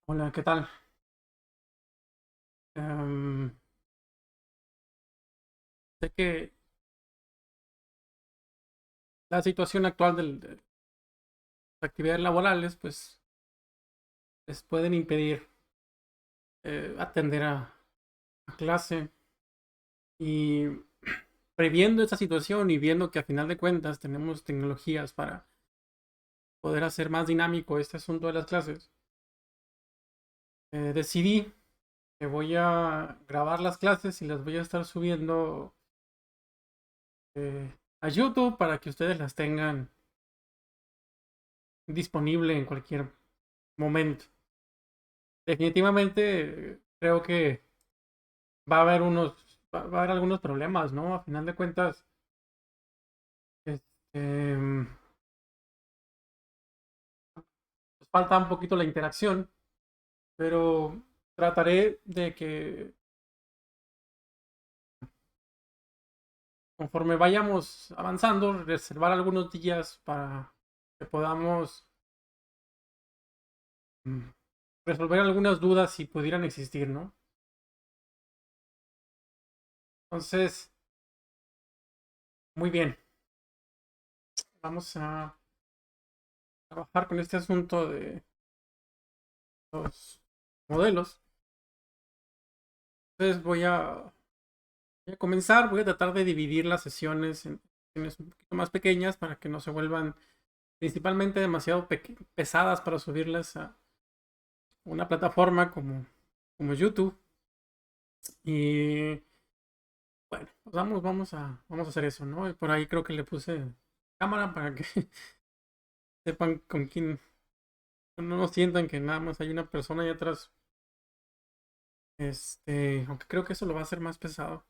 Hola, ¿qué tal? Em, Sé que la situación actual de las actividades laborales, pues, les pueden impedir atender a clase. Y previendo esa situación y viendo que a final de cuentas tenemos tecnologías para poder hacer más dinámico este asunto de las clases, decidí que voy a grabar las clases y las voy a estar subiendo a YouTube para que ustedes las tengan disponible en cualquier momento. Definitivamente creo que va a haber va a haber algunos problemas, ¿no? A final de cuentas, este, pues falta un poquito la interacción, pero trataré de que conforme vayamos avanzando, reservar algunos días para que podamos mm, resolver algunas dudas si pudieran existir, ¿no? Entonces, muy bien, vamos a trabajar con este asunto de los modelos. Entonces voy a comenzar, voy a tratar de dividir las sesiones en sesiones un poquito más pequeñas para que no se vuelvan principalmente demasiado pesadas para subirlas a una plataforma como YouTube. Y bueno, pues vamos a hacer eso, ¿no? Y por ahí creo que le puse cámara para que sepan con quién, no nos sientan que nada más hay una persona ahí atrás. Aunque creo que eso lo va a hacer más pesado.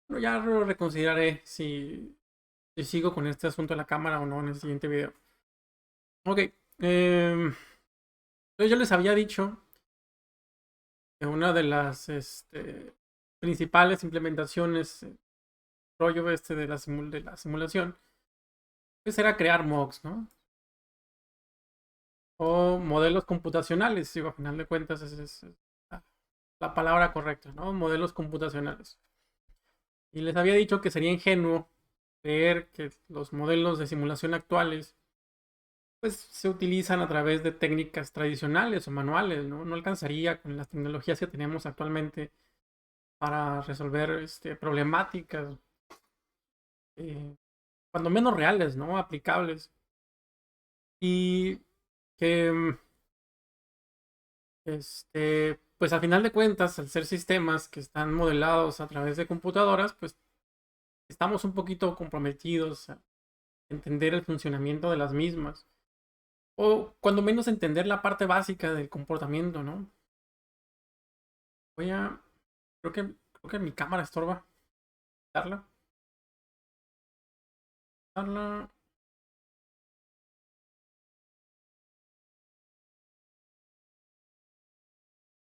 Pero ya lo reconsideraré si sigo con este asunto de la cámara o no en el siguiente video. Ok. Entonces yo les había dicho que una de las principales implementaciones, rollo de de la simulación, pues era crear mocks, ¿no? O modelos computacionales, digo, a final de cuentas esa es la palabra correcta, ¿no? Modelos computacionales. Y les había dicho que sería ingenuo creer que los modelos de simulación actuales pues se utilizan a través de técnicas tradicionales o manuales, ¿no? No alcanzaría con las tecnologías que tenemos actualmente para resolver problemáticas, eh, cuando menos reales, ¿no? Aplicables. Y que, pues al final de cuentas, al ser sistemas que están modelados a través de computadoras, pues estamos un poquito comprometidos a entender el funcionamiento de las mismas. O cuando menos entender la parte básica del comportamiento, ¿no? Voy a, creo que mi cámara estorba. Darla, darla.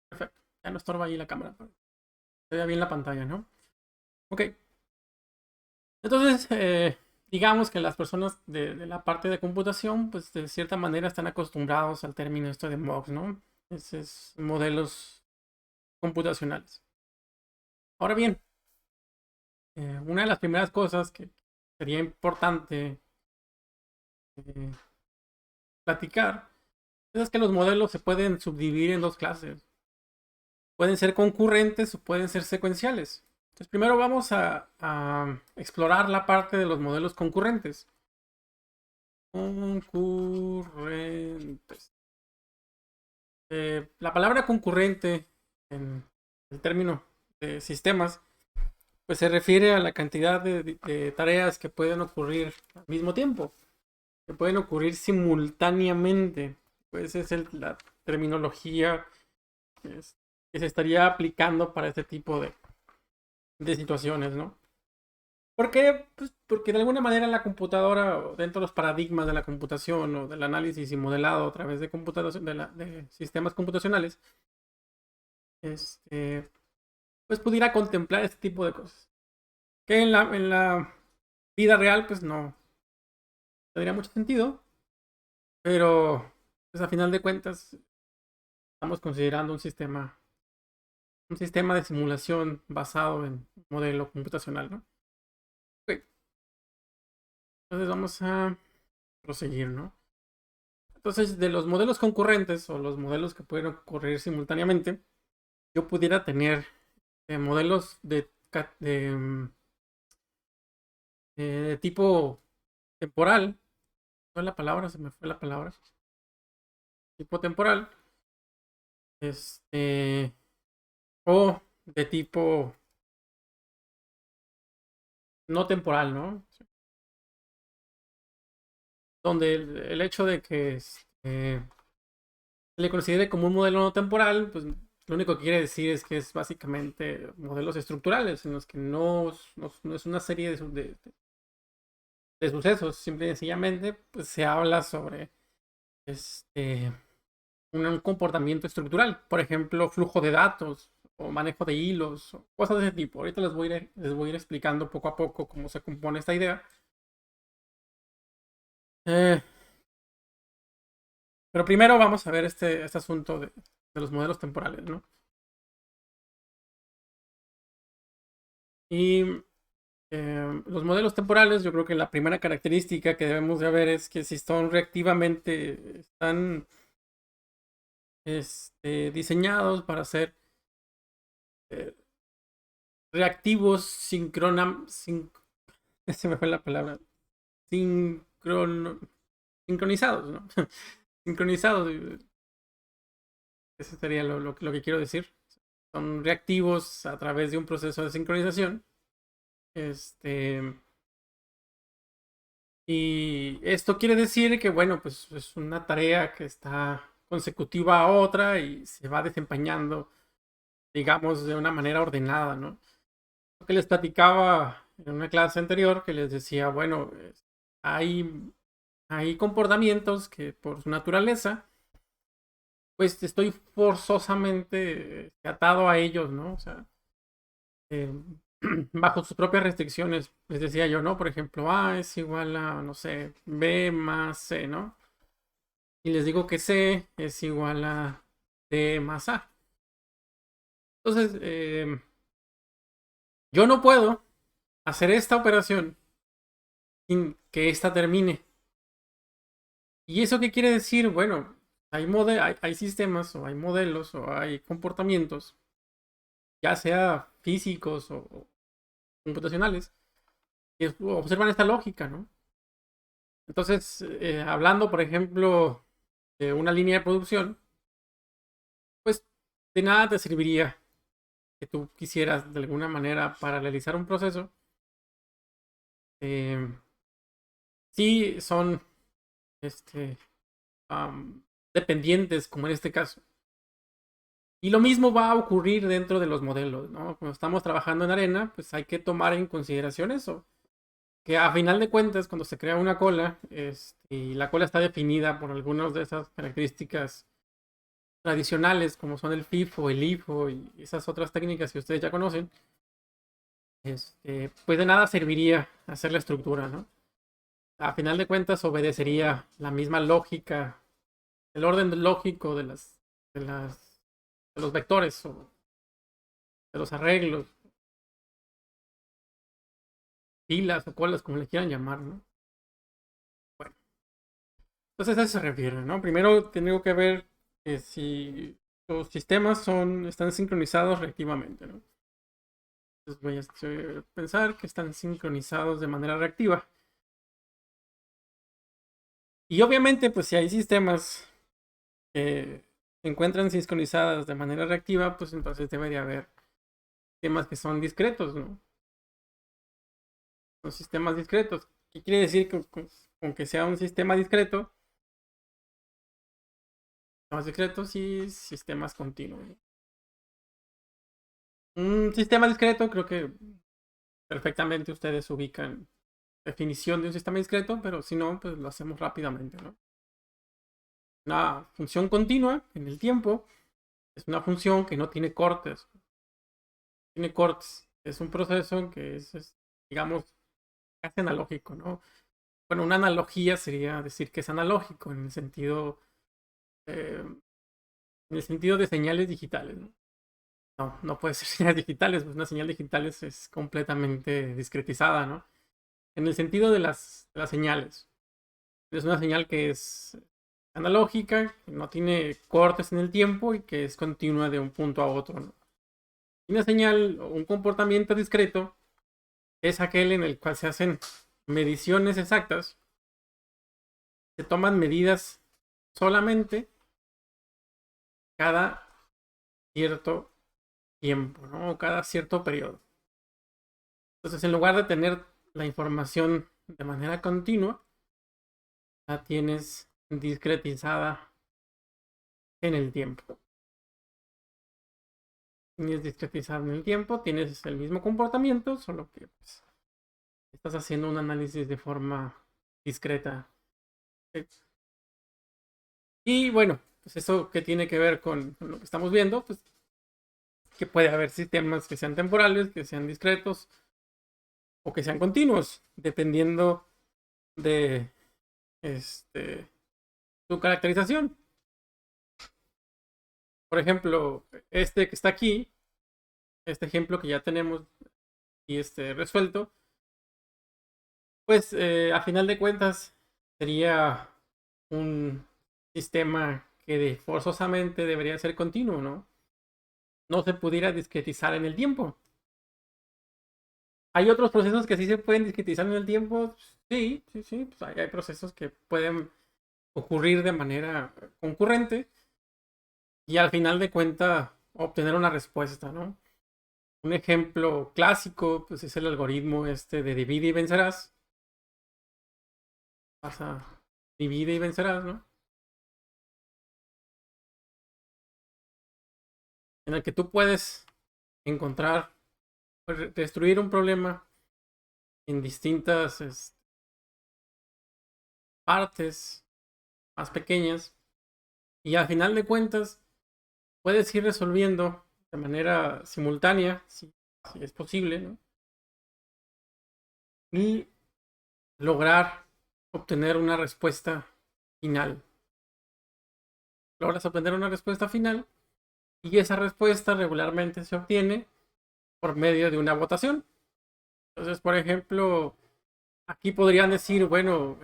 Perfecto. Ya no estorba ahí la cámara. Se ve bien la pantalla, ¿no? Ok. Entonces, digamos que las personas de la parte de computación, pues de cierta manera están acostumbrados al término esto de MOOCs, ¿no? Es modelos computacionales. Ahora bien, una de las primeras cosas que sería importante eh, platicar es que los modelos se pueden subdividir en dos clases. Pueden ser concurrentes o pueden ser secuenciales. Entonces, primero vamos a explorar la parte de los modelos concurrentes. Concurrentes. La palabra concurrente en el término de sistemas, pues se refiere a la cantidad de tareas que pueden ocurrir al mismo tiempo, que pueden ocurrir simultáneamente. Pues esa es la terminología que se estaría aplicando para este tipo de situaciones, ¿no? ¿Por qué? Pues porque de alguna manera la computadora, o dentro de los paradigmas de la computación o del análisis y modelado a través de computación, de sistemas computacionales, este, pues pudiera contemplar este tipo de cosas. Que en la vida real, pues no tendría mucho sentido, pero pues a final de cuentas estamos considerando un sistema de simulación basado en modelo computacional, ¿no? Ok, entonces vamos a proseguir, ¿no? Entonces, de los modelos concurrentes o los modelos que pueden ocurrir simultáneamente, yo pudiera tener modelos de tipo temporal. ¿Cuál es la palabra? Se me fue la palabra. Tipo temporal. O de tipo no temporal, ¿no? Donde el hecho de que se le considere como un modelo no temporal, pues lo único que quiere decir es que es básicamente modelos estructurales en los que no es una serie de sucesos, simple y sencillamente, pues se habla sobre este, un comportamiento estructural, por ejemplo, flujo de datos o manejo de hilos, o cosas de ese tipo. Ahorita les voy a ir explicando poco a poco cómo se compone esta idea. Eh, pero primero vamos a ver este asunto de los modelos temporales, ¿no? Y los modelos temporales, yo creo que la primera característica que debemos de ver es que si son reactivamente, están diseñados para ser eh, reactivos se me fue la palabra, sincronizados, ¿no? Sincronizados, eso sería lo que quiero decir. Son reactivos a través de un proceso de sincronización. Este, y esto quiere decir que, bueno, pues es una tarea que está consecutiva a otra y se va desempeñando, digamos, de una manera ordenada, ¿no? Lo que les platicaba en una clase anterior, que les decía, bueno, hay, hay comportamientos que por su naturaleza, pues estoy forzosamente atado a ellos, ¿no? O sea, eh, bajo sus propias restricciones, les decía yo, ¿no? Por ejemplo, A es igual a, no sé, B más C, ¿no? Y les digo que C es igual a D más A. Entonces, yo no puedo hacer esta operación sin que esta termine. ¿Y eso qué quiere decir? Bueno, hay sistemas o hay modelos o hay comportamientos, ya sea físicos o computacionales, que observan esta lógica, ¿no? Entonces, hablando, por ejemplo, de una línea de producción, pues de nada te serviría que tú quisieras de alguna manera paralelizar un proceso. Eh, sí son este, dependientes, como en este caso. Y lo mismo va a ocurrir dentro de los modelos, ¿no? Cuando estamos trabajando en arena, pues hay que tomar en consideración eso. Que a final de cuentas, cuando se crea una cola, y la cola está definida por algunas de esas características tradicionales, como son el FIFO, el LIFO y esas otras técnicas que ustedes ya conocen, pues de nada serviría hacer la estructura, ¿no? A final de cuentas obedecería la misma lógica, el orden lógico de las, de los vectores o de los arreglos, filas o colas, como le quieran llamar, ¿no? Bueno, entonces a eso se refiere, ¿no? Primero tengo que ver si los sistemas están sincronizados reactivamente, ¿no? Entonces voy a pensar que están sincronizados de manera reactiva. Y obviamente, pues si hay sistemas que se encuentran sincronizadas de manera reactiva, pues entonces debería haber sistemas que son discretos, ¿no? Son sistemas discretos. ¿Qué quiere decir con que sea un sistema discreto? Sistemas discretos y sistemas continuos. Un sistema discreto, creo que perfectamente ustedes ubican definición de un sistema discreto, pero si no, pues lo hacemos rápidamente, ¿no? Una función continua en el tiempo es una función que no tiene cortes. Tiene cortes. Es un proceso que digamos, casi analógico, ¿no? Bueno, una analogía sería decir que es analógico en el sentido eh, en el sentido de señales digitales, ¿no? No puede ser señales digitales, pues una señal digital es completamente discretizada, ¿no? En el sentido de las señales. Es una señal que es analógica, que no tiene cortes en el tiempo y que es continua de un punto a otro, ¿no? Una señal o un comportamiento discreto es aquel en el cual se hacen mediciones exactas, se toman medidas solamente cada cierto tiempo, ¿no? O cada cierto periodo. Entonces, en lugar de tener la información de manera continua, la tienes discretizada en el tiempo. Tienes discretizada en el tiempo, tienes el mismo comportamiento, solo que pues, estás haciendo un análisis de forma discreta. Y bueno, pues eso que tiene que ver con lo que estamos viendo, pues que puede haber sistemas que sean temporales, que sean discretos o que sean continuos, dependiendo de su caracterización. Por ejemplo, este que está aquí, este ejemplo que ya tenemos y resuelto, pues a final de cuentas sería un sistema que forzosamente debería ser continuo, ¿no? No se pudiera discretizar en el tiempo. ¿Hay otros procesos que sí se pueden discretizar en el tiempo? Sí, sí, sí. Pues hay procesos que pueden ocurrir de manera concurrente y al final de cuentas obtener una respuesta, ¿no? Un ejemplo clásico pues es el algoritmo de divide y vencerás. Pasa, divide y vencerás, ¿no? En el que tú puedes encontrar, destruir un problema en distintas partes más pequeñas y al final de cuentas puedes ir resolviendo de manera simultánea, si es posible, ¿no? Y lograr obtener una respuesta final. Logras obtener una respuesta final y esa respuesta regularmente se obtiene por medio de una votación. Entonces, por ejemplo, aquí podrían decir, bueno,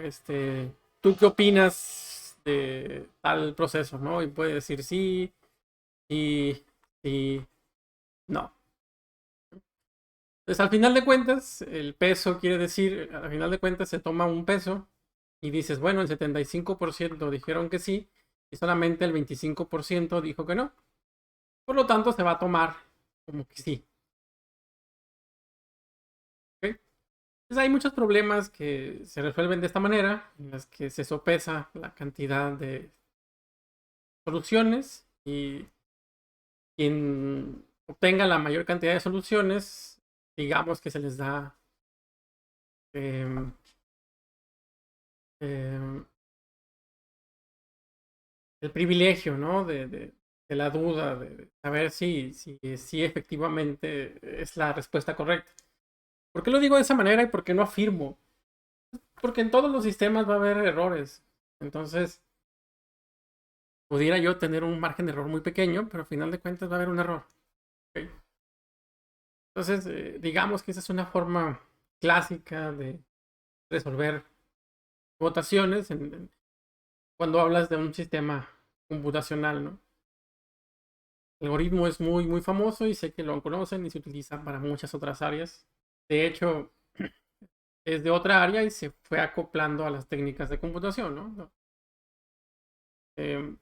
¿tú qué opinas de tal proceso, no? Y puede decir sí, y no. Entonces, al final de cuentas, el peso quiere decir, al final de cuentas se toma un peso y dices, bueno, el 75% dijeron que sí y solamente el 25% dijo que no. Por lo tanto, se va a tomar como que sí. ¿Ok? Entonces, hay muchos problemas que se resuelven de esta manera, en las que se sopesa la cantidad de soluciones y quien obtenga la mayor cantidad de soluciones, digamos que se les da em, em, el privilegio, ¿no? De la duda, de saber si efectivamente es la respuesta correcta. ¿Por qué lo digo de esa manera y por qué no afirmo? Porque en todos los sistemas va a haber errores. Entonces, pudiera yo tener un margen de error muy pequeño, pero al final de cuentas va a haber un error. ¿Ok? Entonces, digamos que esa es una forma clásica de resolver votaciones cuando hablas de un sistema computacional, ¿no? El algoritmo es muy, muy famoso y sé que lo conocen y se utiliza para muchas otras áreas. De hecho, es de otra área y se fue acoplando a las técnicas de computación, ¿no? Eh,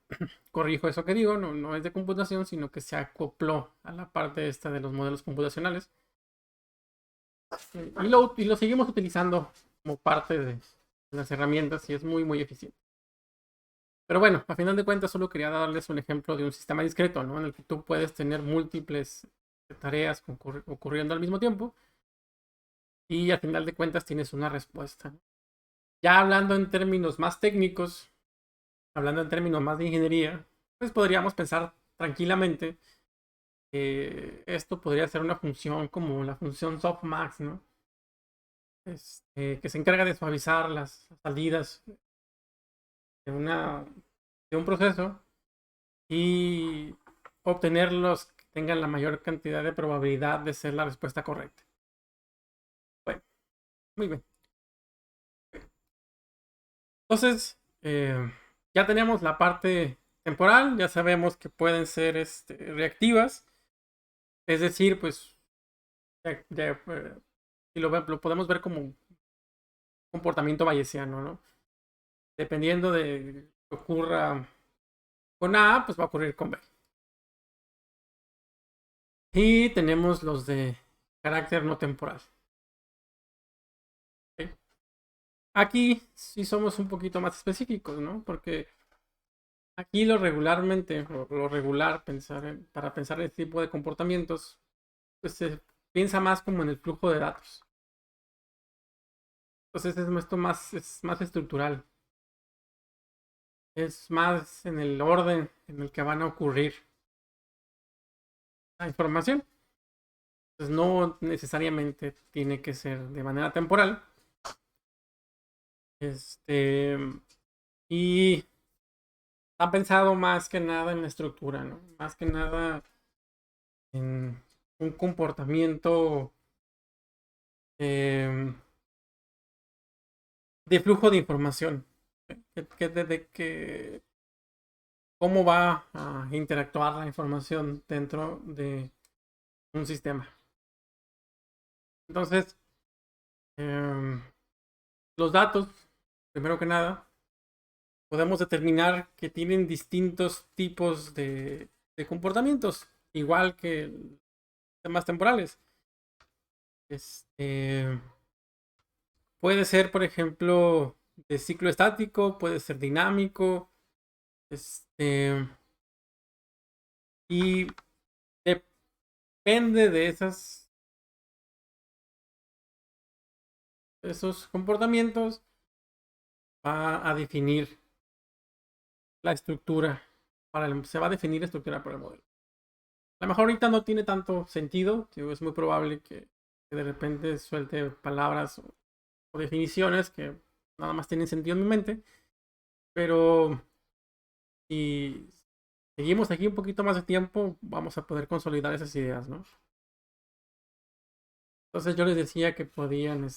corrijo eso que digo, no es de computación, sino que se acopló a la parte esta de los modelos computacionales. Y lo seguimos utilizando como parte de las herramientas y es muy, muy eficiente. Pero bueno, a final de cuentas solo quería darles un ejemplo de un sistema discreto, ¿no? En el que tú puedes tener múltiples tareas ocurriendo al mismo tiempo y al final de cuentas tienes una respuesta. Ya hablando en términos más técnicos, hablando en términos más de ingeniería, pues podríamos pensar tranquilamente que esto podría ser una función como la función softmax, ¿no? Que se encarga de suavizar las salidas de un proceso y obtener los que tengan la mayor cantidad de probabilidad de ser la respuesta correcta. Bueno, muy bien. Entonces, ya tenemos la parte temporal, ya sabemos que pueden ser reactivas, es decir, pues si lo podemos ver como un comportamiento bayesiano, ¿no? Dependiendo de que ocurra con A, pues va a ocurrir con B. Y tenemos los de carácter no temporal. ¿Ok? Aquí sí somos un poquito más específicos, ¿no? Porque aquí lo regularmente, lo regular para pensar en este tipo de comportamientos, pues se piensa más como en el flujo de datos. Entonces es más estructural. Es más en el orden en el que van a ocurrir la información. Entonces no necesariamente tiene que ser de manera temporal. Y ha pensado más que nada en la estructura, ¿no? Más que nada en un comportamiento em, de flujo de información. De cómo va a interactuar la información dentro de un sistema. Entonces, em, los datos, primero que nada, podemos determinar que tienen distintos tipos de comportamientos, igual que temas temporales. Este, puede ser, por ejemplo, de ciclo estático, puede ser dinámico, y depende de esos comportamientos, va a definir la estructura se va a definir la estructura para el modelo. A lo mejor ahorita no tiene tanto sentido, es muy probable que de repente suelte palabras o definiciones que nada más tienen sentido en mi mente, pero si seguimos aquí un poquito más de tiempo, vamos a poder consolidar esas ideas, ¿no? Entonces yo les decía que podían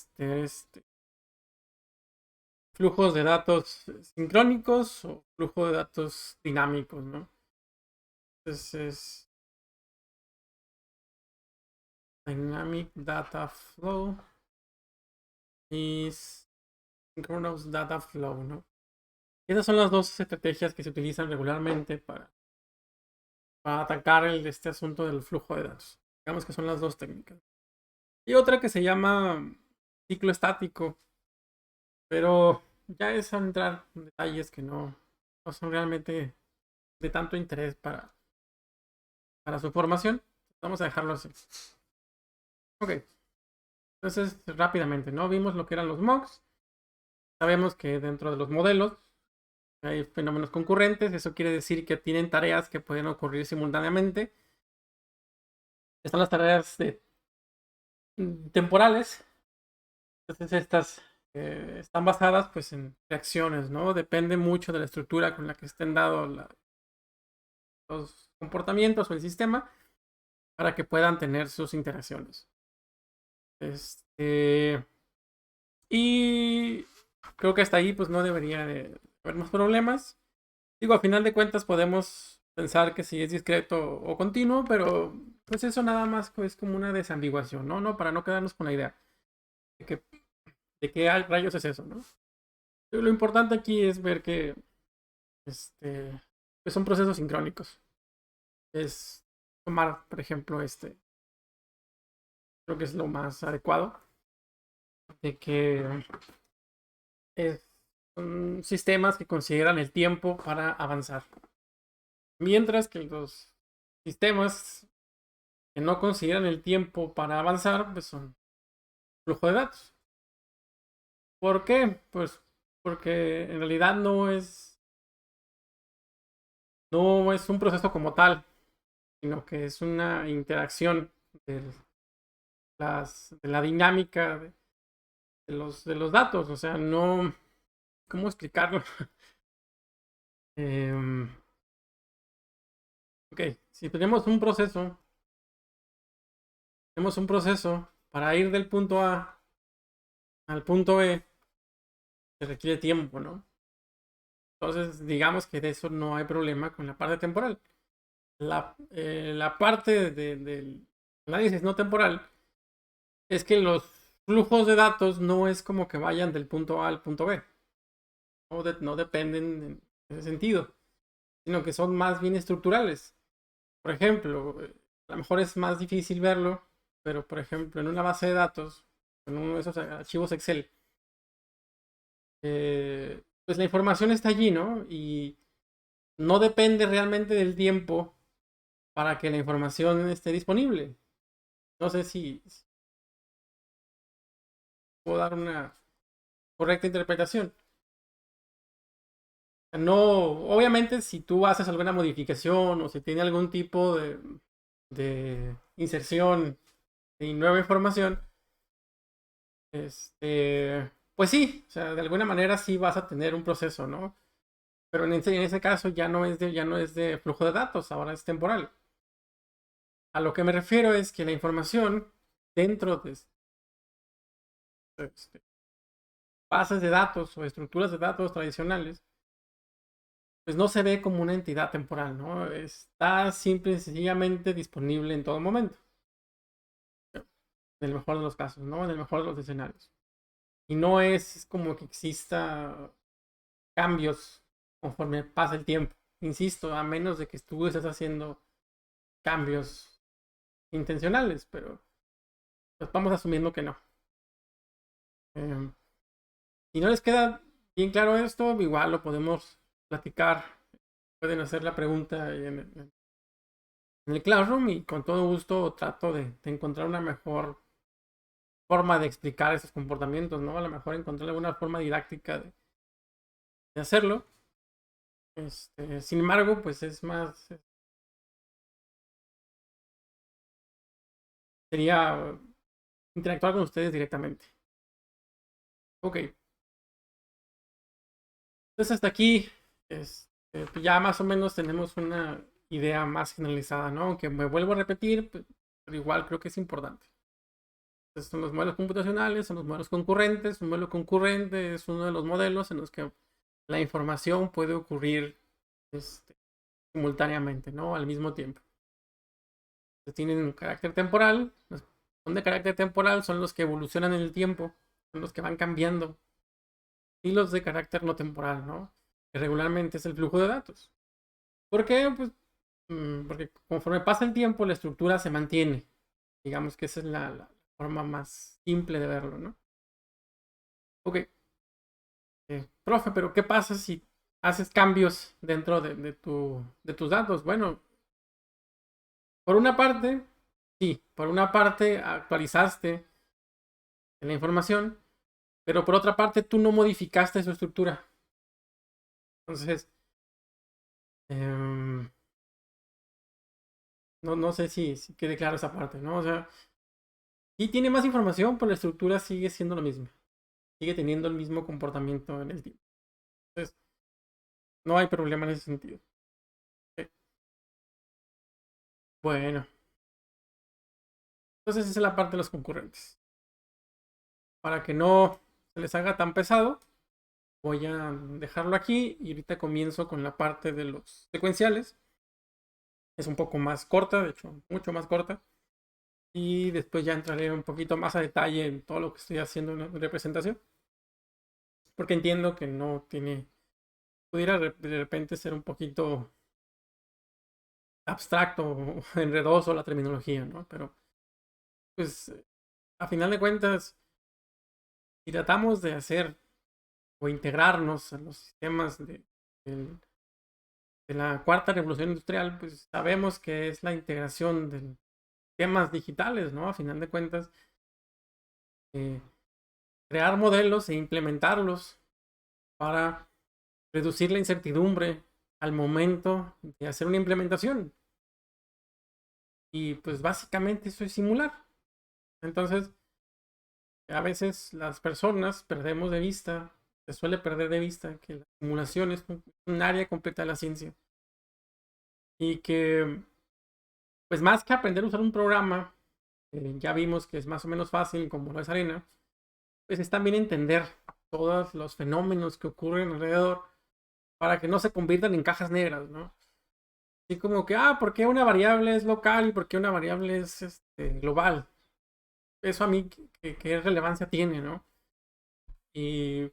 flujos de datos sincrónicos o flujo de datos dinámicos, ¿no? Entonces dynamic data flow y synchronous data flow, ¿no? Esas son las dos estrategias que se utilizan regularmente para atacar este asunto del flujo de datos. Digamos que son las dos técnicas. Y otra que se llama ciclo estático, pero ya es entrar en detalles que no son realmente de tanto interés para su formación. Vamos a dejarlo así. Ok, entonces rápidamente, ¿no? Vimos lo que eran los mocks. Sabemos que dentro de los modelos hay fenómenos concurrentes. Eso quiere decir que tienen tareas que pueden ocurrir simultáneamente. Están las tareas temporales. Entonces estas están basadas pues en reacciones, ¿no? Depende mucho de la estructura con la que estén dados los comportamientos o el sistema para que puedan tener sus interacciones. Y creo que hasta ahí pues no debería de haber más problemas. Digo, a final de cuentas podemos pensar que si es discreto o continuo, pero pues eso nada más es como una desambiguación, ¿no? No, para no quedarnos con la idea de que, de qué rayos es eso, ¿no? Lo importante aquí es ver que pues son procesos sincrónicos. Es tomar, por ejemplo, creo que es lo más adecuado, de que son sistemas que consideran el tiempo para avanzar. Mientras que los sistemas que no consideran el tiempo para avanzar, pues son flujo de datos. ¿Por qué? Pues porque en realidad no es un proceso como tal, sino que es una interacción de, de la dinámica de los datos. O sea, no, ¿cómo explicarlo? Ok, si tenemos un proceso para ir del punto A al punto B, se requiere tiempo, ¿no? Entonces, digamos que de eso no hay problema con la parte temporal. La parte del análisis no temporal es que los flujos de datos no es como que vayan del punto A al punto B. No dependen en ese sentido, sino que son más bien estructurales. Por ejemplo, a lo mejor es más difícil verlo, pero por ejemplo, en una base de datos, en uno de esos archivos Excel, pues la información está allí, ¿no? Y no depende realmente del tiempo para que la información esté disponible. No sé si puedo dar una correcta interpretación. No, obviamente, si tú haces alguna modificación o si tiene algún tipo de inserción de nueva información, pues sí, o sea, de alguna manera sí vas a tener un proceso, ¿no? Pero en ese caso ya no es de flujo de datos, ahora es temporal. A lo que me refiero es que la información dentro de este, bases de datos o estructuras de datos tradicionales, pues no se ve como una entidad temporal, ¿no? Está simple y sencillamente disponible en todo momento, en el mejor de los casos, ¿no? En el mejor de los escenarios. Y no es como que exista cambios conforme pasa el tiempo. Insisto, a menos de que tú estés haciendo cambios intencionales, pero pues vamos asumiendo que no. Si no les queda bien claro esto, igual lo podemos platicar. Pueden hacer la pregunta en el Classroom y con todo gusto trato de encontrar una mejor forma de explicar esos comportamientos, ¿no? A lo mejor encontrar alguna forma didáctica de hacerlo. Sin embargo, pues es más, sería interactuar con ustedes directamente. Ok, entonces hasta aquí, pues ya más o menos tenemos una idea más generalizada, ¿no? Aunque me vuelvo a repetir, pues, pero igual creo que es importante. Entonces, son los modelos computacionales, son los modelos concurrentes. Un modelo concurrente es uno de los modelos en los que la información puede ocurrir simultáneamente, ¿no? Al mismo tiempo. Entonces, tienen un carácter temporal. Los que son de carácter temporal son los que evolucionan en el tiempo, son los que van cambiando. Y los de carácter no temporal, ¿no? Que regularmente es el flujo de datos. ¿Por qué? Pues porque conforme pasa el tiempo, la estructura se mantiene. Digamos que esa es la forma más simple de verlo, ¿no? Ok, profe, pero ¿qué pasa si haces cambios dentro de tus datos? Bueno, por una parte, sí, por una parte actualizaste la información, pero por otra parte tú no modificaste su estructura. Entonces, em, no sé si quede claro esa parte, ¿no? O sea, sí tiene más información, pero la estructura sigue siendo lo mismo. Sigue teniendo el mismo comportamiento en el tiempo. Entonces, no hay problema en ese sentido. Ok. Bueno, entonces esa es la parte de los concurrentes. Para que no se les haga tan pesado, voy a dejarlo aquí y ahorita comienzo con la parte de los secuenciales. Es un poco más corta, de hecho, mucho más corta. Y después ya entraré un poquito más a detalle en todo lo que estoy haciendo en la representación. Porque entiendo que no pudiera de repente ser un poquito abstracto o enredoso la terminología, ¿no? Pero, pues, a final de cuentas, si tratamos de hacer o integrarnos a los sistemas de la cuarta revolución industrial, pues sabemos que es la integración de temas digitales, ¿no? A final de cuentas, eh, crear modelos e implementarlos para reducir la incertidumbre al momento de hacer una implementación. Y pues básicamente eso es simular. Entonces, a veces las personas perdemos de vista, se suele perder de vista que la simulación es un área completa de la ciencia. Y que, pues más que aprender a usar un programa, ya vimos que es más o menos fácil como lo es Arena, pues es también entender todos los fenómenos que ocurren alrededor para que no se conviertan en cajas negras, ¿no? Así como que, ¿por qué una variable es local y por qué una variable es global? Eso a mí, ¿qué relevancia tiene, no? Y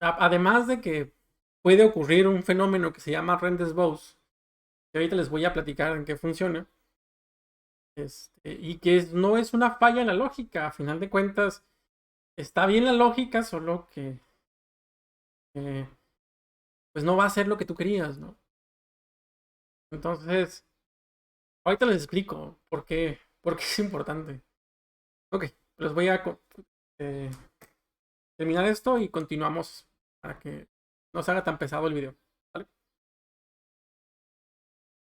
además de que puede ocurrir un fenómeno que se llama Rendes-Bose, que ahorita les voy a platicar en qué funciona, y que no es una falla en la lógica, a final de cuentas, está bien la lógica, solo que eh, pues no va a ser lo que tú querías, ¿no? Entonces, ahorita les explico por qué es importante. Ok, les voy a eh, terminar esto y continuamos para que no se haga tan pesado el video.